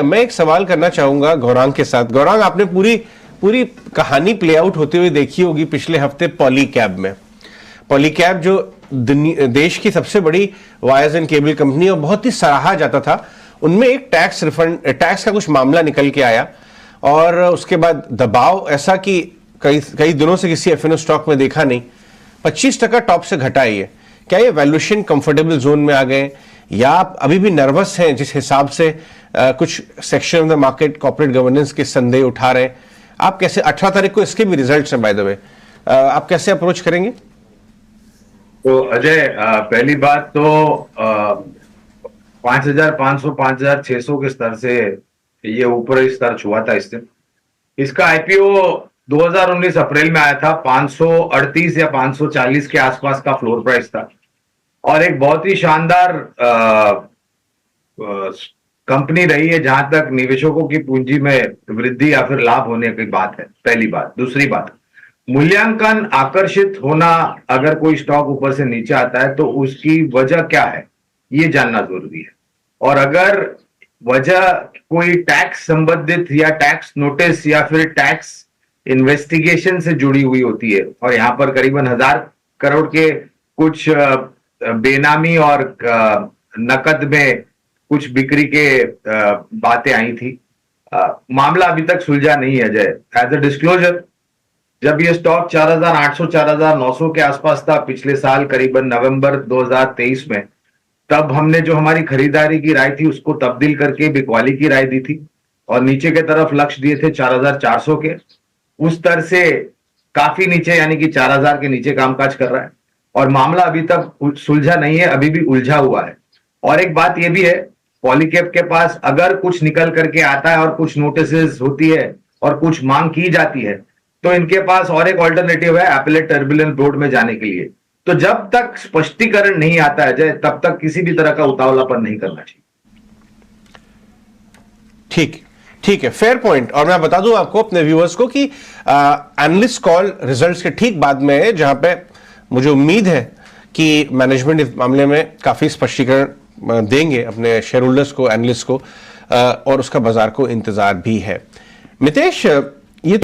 मैं एक सवाल करना चाहूंगा गौरांग के साथ। गौरांग, आपने पूरी पूरी कहानी प्ले आउट होते हुए देखी होगी पिछले हफ्ते पॉलीकैब में। पॉलीकैब जो देश की सबसे बड़ी वायर्स एंड केबल कंपनी और बहुत ही सराहा जाता था, उनमें एक टैक्स का कुछ मामला निकल के आया और उसके बाद दबाव ऐसा कि कई दिनों से किसी एफएनओ स्टॉक में देखा नहीं, 25% टॉप से घटा ही है। क्या ये वैल्यूएशन कंफर्टेबल जोन में आ गए या आप अभी भी नर्वस हैं जिस हिसाब से कुछ section of the market corporate governance के संदेह उठा रहे हैं? आप कैसे, 18 तारीख को इसके भी रिजल्ट्स हैं बाय द वे, आप कैसे अप्रोच करेंगे? तो अजय, पहली बात तो 5,500 5,600 के स्तर से ये ऊपर स्तर छुआ था इस दिन। इसका आईपीओ 2019 अप्रैल में आया था, 538 या 540 के आसपास का फ्लोर प्राइस था और एक बहुत ही शानदार कंपनी रही है जहां तक निवेशकों की पूंजी में वृद्धि या फिर लाभ होने की बात है। पहली बात। दूसरी बात, मूल्यांकन आकर्षित होना, अगर कोई स्टॉक ऊपर से नीचे आता है तो उसकी वजह क्या है ये जानना जरूरी है। और अगर वजह कोई टैक्स संबंधित या टैक्स नोटिस या फिर टैक्स इन्वेस्टिगेशन से जुड़ी हुई होती है, और यहां पर करीबन 1,000 करोड़ के कुछ बेनामी और नकद में कुछ बिक्री के बातें आई थी, मामला अभी तक सुलझा नहीं है अजय। एज अ डिस्क्लोजर, जब ये स्टॉक 4,800 4,900 के आसपास था पिछले साल करीबन नवंबर 2023 में, तब हमने जो हमारी खरीदारी की राय थी उसको तब्दील करके बिकवाली की राय दी थी और नीचे के तरफ लक्ष्य दिए थे 4,400 के। उस स्तर से काफी नीचे, यानी कि 4,000 के नीचे कामकाज कर रहा है और मामला अभी तक सुलझा नहीं है, अभी भी उलझा हुआ है। और एक बात यह भी है, पॉलीकैब के पास अगर कुछ निकल करके आता है और कुछ नोटिसेस होती है और कुछ मांग की जाती है तो इनके पास और एक ऑल्टरनेटिव है एपेलेट टर्बुलेंट बोर्ड में जाने के लिए। तो जब तक स्पष्टीकरण नहीं आता है जय, तब तक किसी भी तरह का उतावलापन नहीं करना चाहिए। ठीक है, फेयर पॉइंट। और मैं बता दूं आपको, अपने व्यूअर्स को, कि एनालिस्ट कॉल रिजल्ट्स के ठीक बाद में है, जहां पे मुझे उम्मीद है कि मैनेजमेंट इस मामले में काफी स्पष्टीकरण देंगे अपने शेयर होल्डर्स को, एनालिस्ट को, और उसका बाजार को इंतजार भी है। मितेश, ये